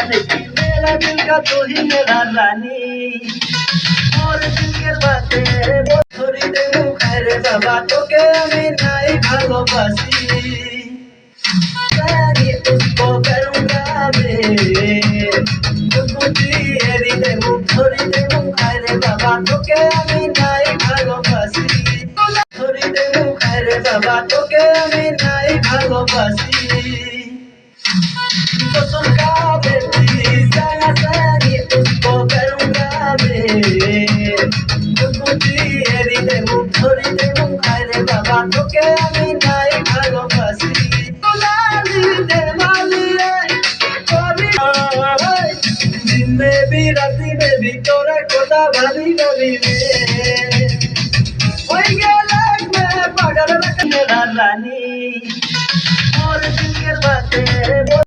देखी मेरा दिल का तू ही मेरा रानी और दिल के बातें थोड़ी देर मुखारे बाबा তোকে আমি নাই ভালোবাসি सारी उसको करूँगा मैं मुझे हेरी दे थोड़ी देर मुखारे बाबा তোকে আমি নাই ভালোবাসি थोड़ी देर मुखारे बाबा তোকে আমি নাই ভালোবাসি कसम का बेटी साया सारी उसको करूँगा मैं मुझे हेरी दे थोड़ी देर मुखारे बाबा তোকে আমি নাই ভালোবাসি दिन में भी राती में भी तोरा कोता भाभी भाभी में वही गलत में पागल रखने रानी और